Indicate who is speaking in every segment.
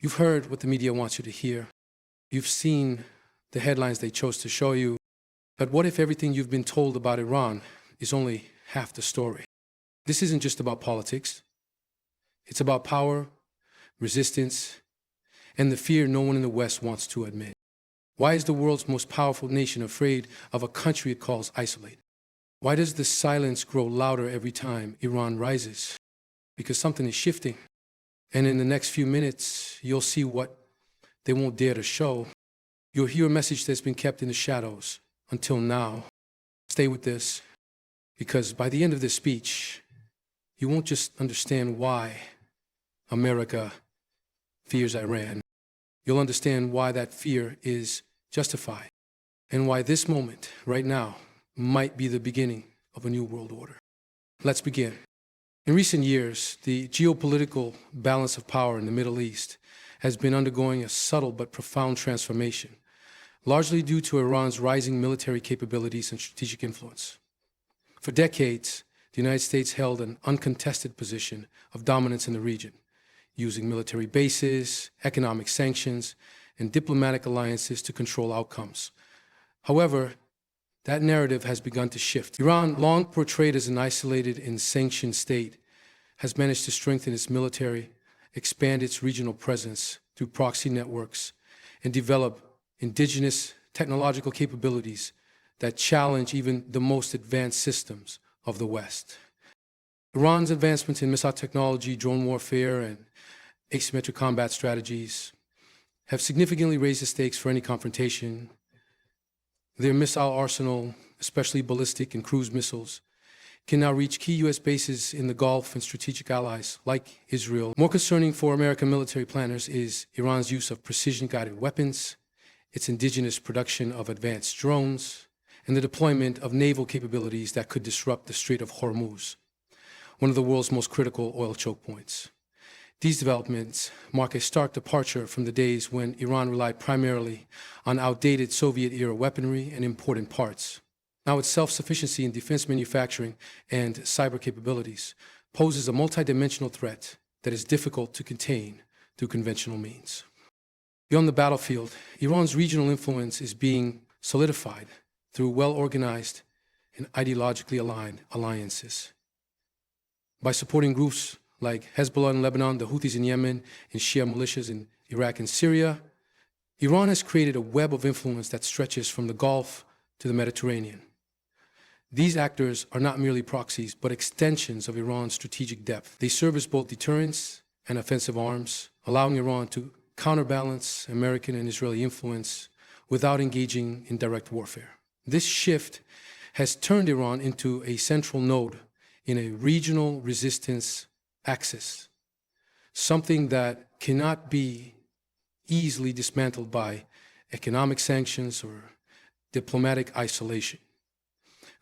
Speaker 1: You've heard what the media wants you to hear. You've seen the headlines they chose to show you. But what if everything you've been told about Iran is only half the story? This isn't just about politics. It's about power, resistance, and the fear no one in the West wants to admit. Why is the world's most powerful nation afraid of a country it calls isolated? Why does the silence grow louder every time Iran rises? Because something is shifting. And in the next few minutes, you'll see what they won't dare to show. You'll hear a message that's been kept in the shadows until now. Stay with this, because by the end of this speech, you won't just understand why America fears Iran. You'll understand why that fear is justified, and why this moment, right now, might be the beginning of a new world order. Let's begin. In recent years, the geopolitical balance of power in the Middle East has been undergoing a subtle but profound transformation, largely due to Iran's rising military capabilities and strategic influence. For decades, the United States held an uncontested position of dominance in the region, using military bases, economic sanctions, and diplomatic alliances to control outcomes. However, that narrative has begun to shift. Iran, long portrayed as an isolated and sanctioned state, has managed to strengthen its military, expand its regional presence through proxy networks, and develop indigenous technological capabilities that challenge even the most advanced systems of the West. Iran's advancements in missile technology, drone warfare, and asymmetric combat strategies have significantly raised the stakes for any confrontation. Their missile arsenal, especially ballistic and cruise missiles, can now reach key U.S. bases in the Gulf and strategic allies like Israel. More concerning for American military planners is Iran's use of precision-guided weapons, its indigenous production of advanced drones, and the deployment of naval capabilities that could disrupt the Strait of Hormuz, one of the world's most critical oil choke points. These developments mark a stark departure from the days when Iran relied primarily on outdated Soviet-era weaponry and important parts. Now its self-sufficiency in defense manufacturing and cyber capabilities poses a multidimensional threat that is difficult to contain through conventional means. Beyond the battlefield, Iran's regional influence is being solidified through well-organized and ideologically aligned alliances. By supporting groups like Hezbollah in Lebanon, the Houthis in Yemen, and Shia militias in Iraq and Syria, Iran has created a web of influence that stretches from the Gulf to the Mediterranean. These actors are not merely proxies, but extensions of Iran's strategic depth. They serve as both deterrents and offensive arms, allowing Iran to counterbalance American and Israeli influence without engaging in direct warfare. This shift has turned Iran into a central node in a regional resistance axis, something that cannot be easily dismantled by economic sanctions or diplomatic isolation.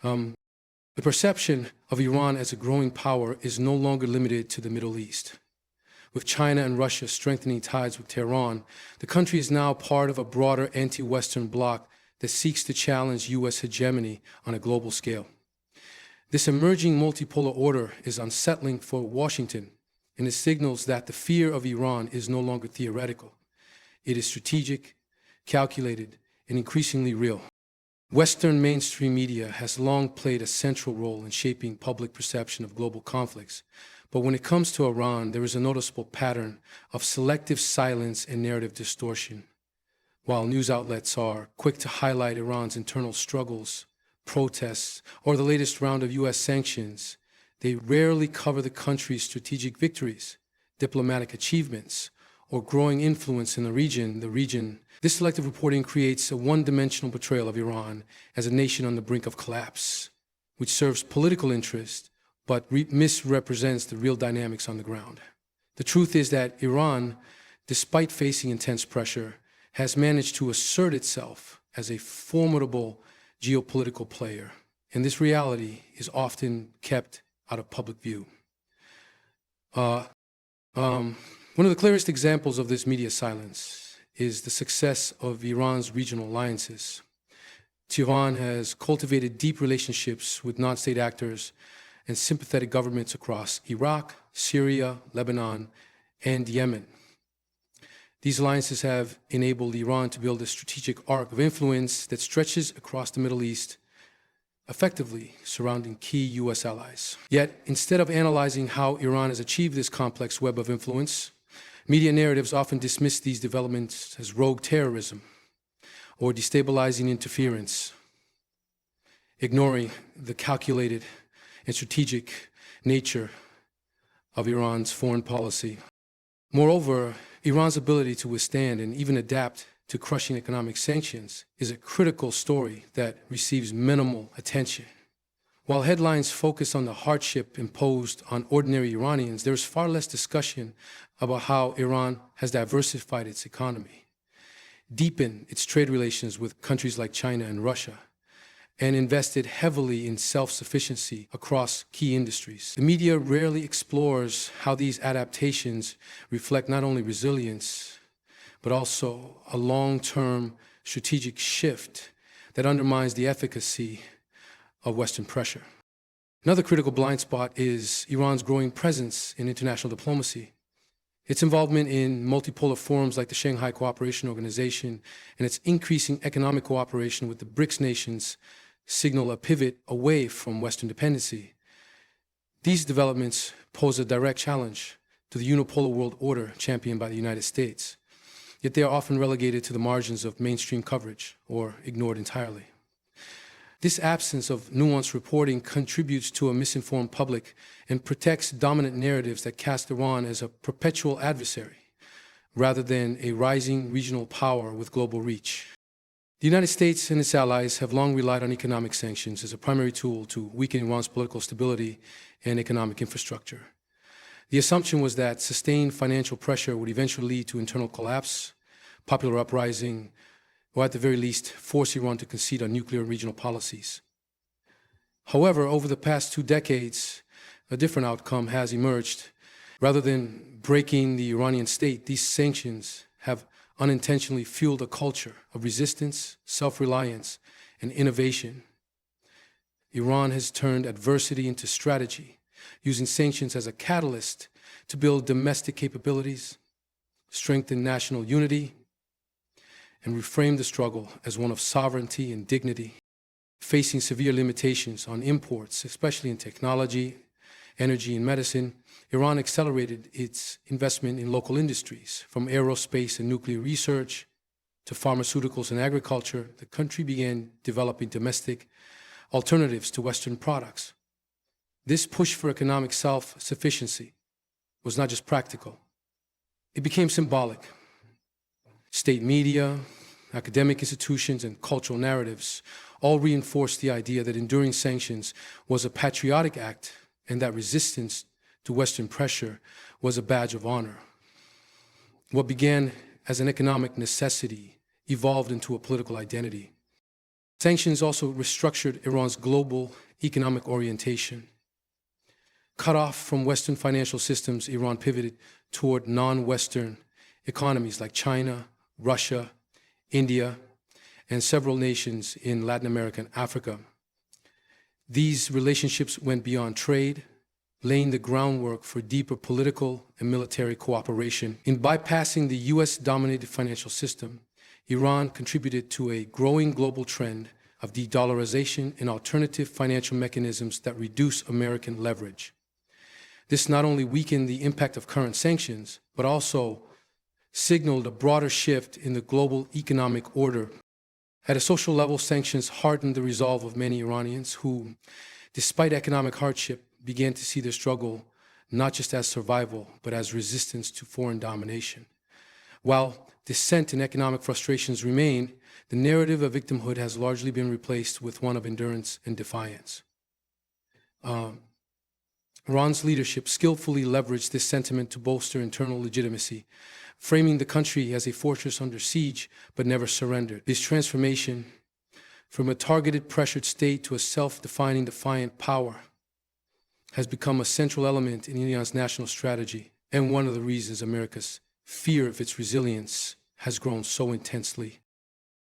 Speaker 1: The perception of Iran as a growing power is no longer limited to the Middle East. With China and Russia strengthening ties with Tehran, the country is now part of a broader anti-Western bloc that seeks to challenge U.S. hegemony on a global scale. This emerging multipolar order is unsettling for Washington, and it signals that the fear of Iran is no longer theoretical. It is strategic, calculated, and increasingly real. Western mainstream media has long played a central role in shaping public perception of global conflicts, but when it comes to Iran, there is a noticeable pattern of selective silence and narrative distortion. While news outlets are quick to highlight Iran's internal struggles, protests, or the latest round of U.S. sanctions, they rarely cover the country's strategic victories, diplomatic achievements, or growing influence in the region. This selective reporting creates a one-dimensional portrayal of Iran as a nation on the brink of collapse, which serves political interest, but misrepresents the real dynamics on the ground. The truth is that Iran, despite facing intense pressure, has managed to assert itself as a formidable geopolitical player, and this reality is often kept out of public view. One of the clearest examples of this media silence is the success of Iran's regional alliances. Tehran has cultivated deep relationships with non-state actors and sympathetic governments across Iraq, Syria, Lebanon, and Yemen. These alliances have enabled Iran to build a strategic arc of influence that stretches across the Middle East, effectively surrounding key U.S. allies. Yet, instead of analyzing how Iran has achieved this complex web of influence, media narratives often dismiss these developments as rogue terrorism or destabilizing interference, ignoring the calculated and strategic nature of Iran's foreign policy. Moreover, Iran's ability to withstand and even adapt to crushing economic sanctions is a critical story that receives minimal attention. While headlines focus on the hardship imposed on ordinary Iranians, there is far less discussion about how Iran has diversified its economy, deepened its trade relations with countries like China and Russia, and invested heavily in self-sufficiency across key industries. The media rarely explores how these adaptations reflect not only resilience, but also a long-term strategic shift that undermines the efficacy of Western pressure. Another critical blind spot is Iran's growing presence in international diplomacy. Its involvement in multipolar forums like the Shanghai Cooperation Organization and its increasing economic cooperation with the BRICS nations signal a pivot away from Western dependency. These developments pose a direct challenge to the unipolar world order championed by the United States, yet they are often relegated to the margins of mainstream coverage or ignored entirely. This absence of nuanced reporting contributes to a misinformed public and protects dominant narratives that cast Iran as a perpetual adversary, rather than a rising regional power with global reach. The United States and its allies have long relied on economic sanctions as a primary tool to weaken Iran's political stability and economic infrastructure. The assumption was that sustained financial pressure would eventually lead to internal collapse, popular uprising, or at the very least, force Iran to concede on nuclear and regional policies. However, over the past 2 decades, a different outcome has emerged. Rather than breaking the Iranian state, these sanctions have unintentionally fueled a culture of resistance, self-reliance, and innovation. Iran has turned adversity into strategy, using sanctions as a catalyst to build domestic capabilities, strengthen national unity, and reframe the struggle as one of sovereignty and dignity. Facing severe limitations on imports, especially in technology, energy, and medicine, Iran accelerated its investment in local industries. From aerospace and nuclear research to pharmaceuticals and agriculture, the country began developing domestic alternatives to Western products. This push for economic self-sufficiency was not just practical, it became symbolic. State media, academic institutions, and cultural narratives all reinforced the idea that enduring sanctions was a patriotic act and that resistance to Western pressure was a badge of honor. What began as an economic necessity evolved into a political identity. Sanctions also restructured Iran's global economic orientation. Cut off from Western financial systems, Iran pivoted toward non-Western economies like China, Russia, India, and several nations in Latin America and Africa. These relationships went beyond trade, laying the groundwork for deeper political and military cooperation. In bypassing the US-dominated financial system, Iran contributed to a growing global trend of de-dollarization and alternative financial mechanisms that reduce American leverage. This not only weakened the impact of current sanctions, but also signaled a broader shift in the global economic order. At a social level, sanctions hardened the resolve of many Iranians who, despite economic hardship, began to see their struggle not just as survival, but as resistance to foreign domination. While dissent and economic frustrations remain, the narrative of victimhood has largely been replaced with one of endurance and defiance. Iran's leadership skillfully leveraged this sentiment to bolster internal legitimacy, framing the country as a fortress under siege but never surrendered. This transformation from a targeted, pressured state to a self-defining, defiant power has become a central element in Iran's national strategy, and one of the reasons America's fear of its resilience has grown so intensely.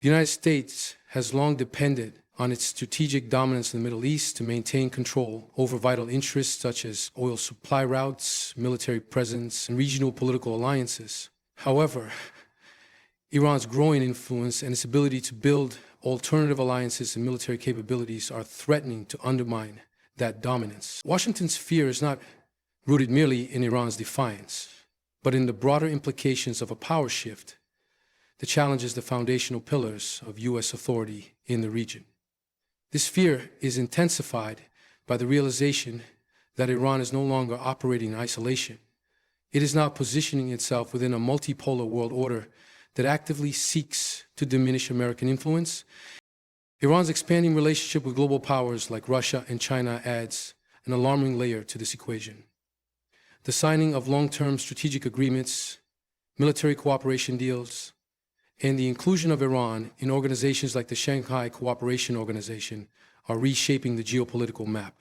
Speaker 1: The United States has long depended on its strategic dominance in the Middle East to maintain control over vital interests such as oil supply routes, military presence, and regional political alliances. However, Iran's growing influence and its ability to build alternative alliances and military capabilities are threatening to undermine that dominance. Washington's fear is not rooted merely in Iran's defiance, but in the broader implications of a power shift that challenges the foundational pillars of U.S. authority in the region. This fear is intensified by the realization that Iran is no longer operating in isolation. It is now positioning itself within a multipolar world order that actively seeks to diminish American influence. Iran's expanding relationship with global powers like Russia and China adds an alarming layer to this equation. The signing of long-term strategic agreements, military cooperation deals, and the inclusion of Iran in organizations like the Shanghai Cooperation Organization are reshaping the geopolitical map.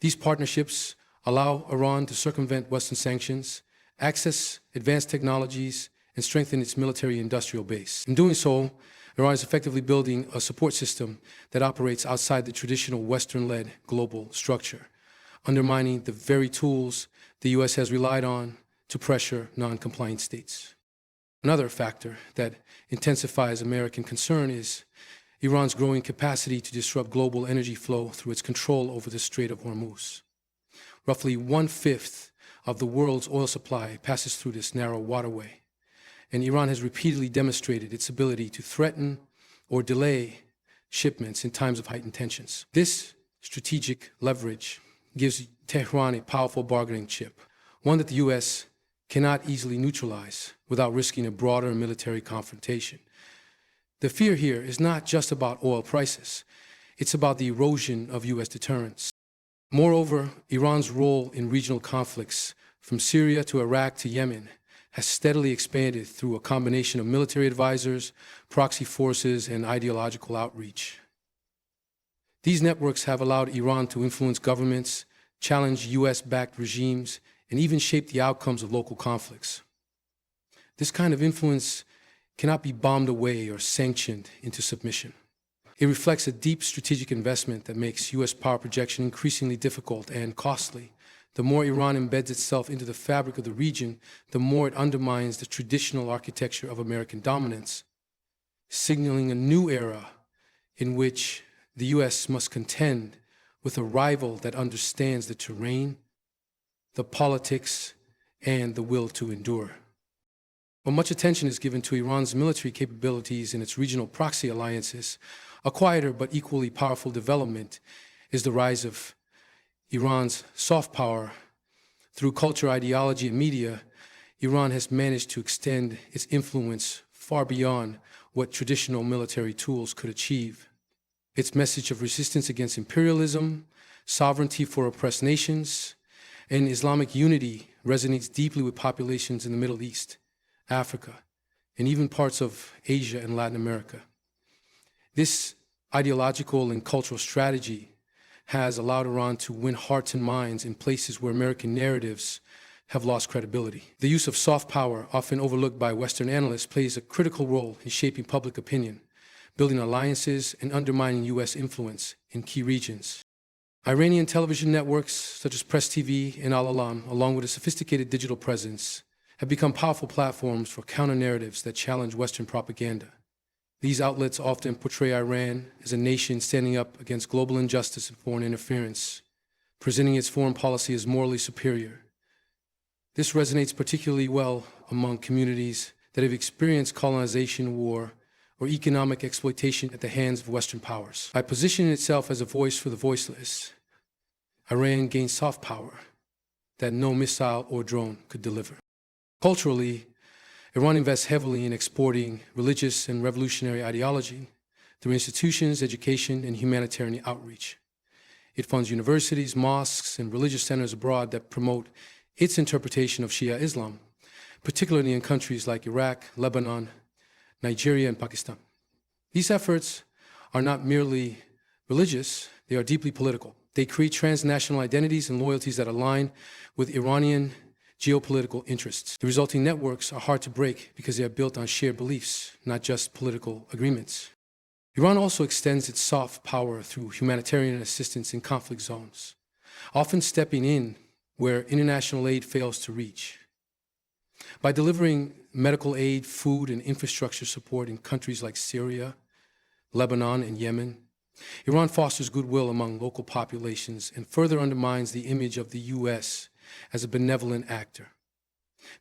Speaker 1: These partnerships allow Iran to circumvent Western sanctions, access advanced technologies, and strengthen its military-industrial base. In doing so, Iran is effectively building a support system that operates outside the traditional Western-led global structure, undermining the very tools the U.S. has relied on to pressure non-compliant states. Another factor that intensifies American concern is Iran's growing capacity to disrupt global energy flow through its control over the Strait of Hormuz. Roughly 1/5 of the world's oil supply passes through this narrow waterway, and Iran has repeatedly demonstrated its ability to threaten or delay shipments in times of heightened tensions. This strategic leverage gives Tehran a powerful bargaining chip, one that the U.S. cannot easily neutralize without risking a broader military confrontation. The fear here is not just about oil prices. It's about the erosion of U.S. deterrence. Moreover, Iran's role in regional conflicts, from Syria to Iraq to Yemen, has steadily expanded through a combination of military advisors, proxy forces, and ideological outreach. These networks have allowed Iran to influence governments, challenge U.S.-backed regimes, and even shape the outcomes of local conflicts. This kind of influence cannot be bombed away or sanctioned into submission. It reflects a deep strategic investment that makes U.S. power projection increasingly difficult and costly. The more Iran embeds itself into the fabric of the region, the more it undermines the traditional architecture of American dominance, signaling a new era in which the U.S. must contend with a rival that understands the terrain, the politics, and the will to endure. While much attention is given to Iran's military capabilities and its regional proxy alliances, a quieter but equally powerful development is the rise of Iran's soft power. Through culture, ideology, and media, Iran has managed to extend its influence far beyond what traditional military tools could achieve. Its message of resistance against imperialism, sovereignty for oppressed nations, and Islamic unity resonates deeply with populations in the Middle East, Africa, and even parts of Asia and Latin America. This ideological and cultural strategy has allowed Iran to win hearts and minds in places where American narratives have lost credibility. The use of soft power, often overlooked by Western analysts, plays a critical role in shaping public opinion, building alliances, and undermining U.S. influence in key regions. Iranian television networks such as Press TV and Al Alam, along with a sophisticated digital presence, have become powerful platforms for counter-narratives that challenge Western propaganda. These outlets often portray Iran as a nation standing up against global injustice and foreign interference, presenting its foreign policy as morally superior. This resonates particularly well among communities that have experienced colonization, war, or economic exploitation at the hands of Western powers. By positioning itself as a voice for the voiceless, Iran gains soft power that no missile or drone could deliver. Culturally, Iran invests heavily in exporting religious and revolutionary ideology through institutions, education, and humanitarian outreach. It funds universities, mosques, and religious centers abroad that promote its interpretation of Shia Islam, particularly in countries like Iraq, Lebanon, Nigeria, and Pakistan. These efforts are not merely religious, they are deeply political. They create transnational identities and loyalties that align with Iranian geopolitical interests. The resulting networks are hard to break because they are built on shared beliefs, not just political agreements. Iran also extends its soft power through humanitarian assistance in conflict zones, often stepping in where international aid fails to reach. By delivering medical aid, food, and infrastructure support in countries like Syria, Lebanon, and Yemen, Iran fosters goodwill among local populations and further undermines the image of the U.S. as a benevolent actor.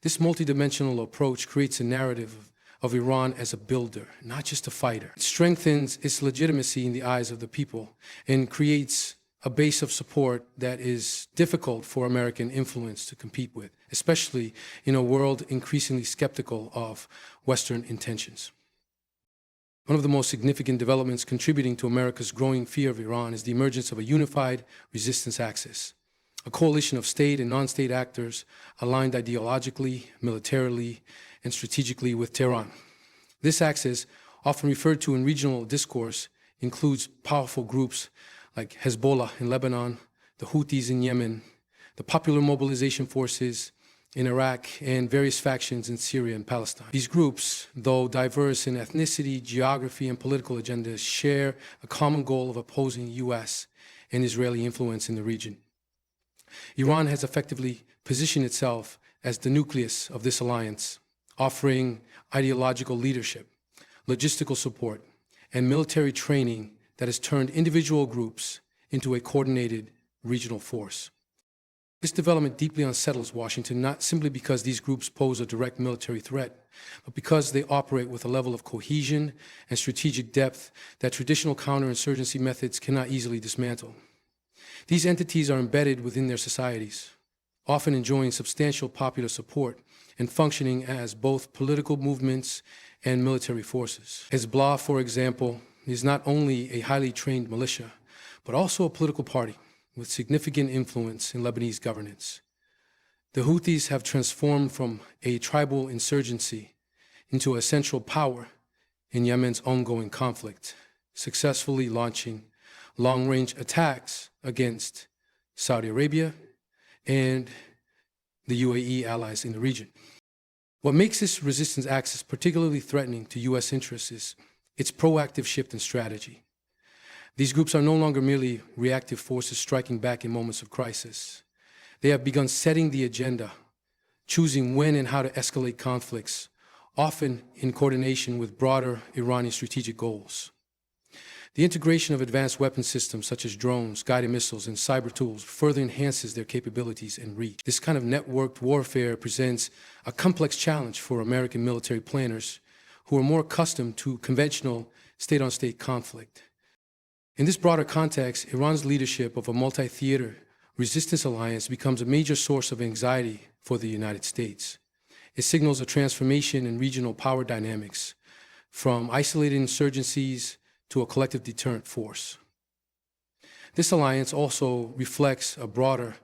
Speaker 1: This multidimensional approach creates a narrative of Iran as a builder, not just a fighter. It strengthens its legitimacy in the eyes of the people and creates a base of support that is difficult for American influence to compete with, especially in a world increasingly skeptical of Western intentions. One of the most significant developments contributing to America's growing fear of Iran is the emergence of a unified resistance axis, a coalition of state and non-state actors aligned ideologically, militarily, and strategically with Tehran. This axis, often referred to in regional discourse, includes powerful groups like Hezbollah in Lebanon, the Houthis in Yemen, the Popular Mobilization Forces in Iraq, and various factions in Syria and Palestine. These groups, though diverse in ethnicity, geography, and political agendas, share a common goal of opposing U.S. and Israeli influence in the region. Iran has effectively positioned itself as the nucleus of this alliance, offering ideological leadership, logistical support, and military training that has turned individual groups into a coordinated regional force. This development deeply unsettles Washington, not simply because these groups pose a direct military threat, but because they operate with a level of cohesion and strategic depth that traditional counterinsurgency methods cannot easily dismantle. These entities are embedded within their societies, often enjoying substantial popular support and functioning as both political movements and military forces. Hezbollah, for example, is not only a highly trained militia, but also a political party with significant influence in Lebanese governance. The Houthis have transformed from a tribal insurgency into a central power in Yemen's ongoing conflict, successfully launching long-range attacks against Saudi Arabia and the UAE allies in the region. What makes this resistance axis particularly threatening to U.S. interests is its proactive shift in strategy. These groups are no longer merely reactive forces striking back in moments of crisis. They have begun setting the agenda, choosing when and how to escalate conflicts, often in coordination with broader Iranian strategic goals. The integration of advanced weapon systems such as drones, guided missiles, and cyber tools further enhances their capabilities and reach. This kind of networked warfare presents a complex challenge for American military planners who are more accustomed to conventional state-on-state conflict. In this broader context, Iran's leadership of a multi-theater resistance alliance becomes a major source of anxiety for the United States. It signals a transformation in regional power dynamics, from isolated insurgencies to a collective deterrent force. This alliance also reflects a broader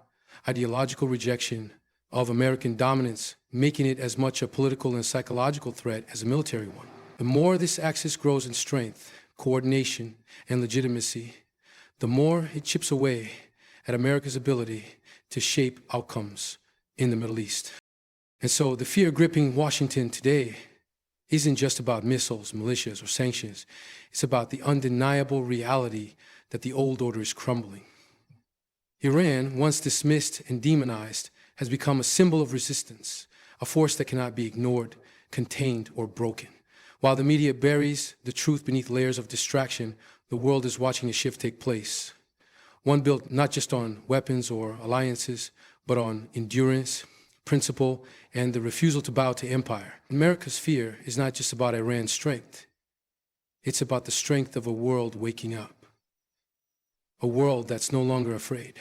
Speaker 1: ideological rejection of American dominance, making it as much a political and psychological threat as a military one. The more this axis grows in strength, coordination, and legitimacy, the more it chips away at America's ability to shape outcomes in the Middle East. And so the fear gripping Washington today isn't just about missiles, militias, or sanctions. It's about the undeniable reality that the old order is crumbling. Iran, once dismissed and demonized, has become a symbol of resistance, a force that cannot be ignored, contained, or broken. While the media buries the truth beneath layers of distraction, the world is watching a shift take place. One built not just on weapons or alliances, but on endurance, principle, and the refusal to bow to empire. America's fear is not just about Iran's strength. It's about the strength of a world waking up. A world that's no longer afraid.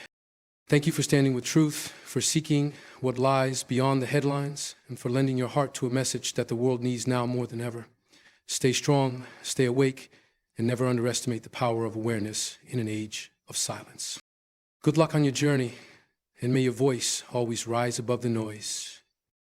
Speaker 1: Thank you for standing with truth, for seeking what lies beyond the headlines, and for lending your heart to a message that the world needs now more than ever. Stay strong, stay awake, and never underestimate the power of awareness in an age of silence. Good luck on your journey, and may your voice always rise above the noise.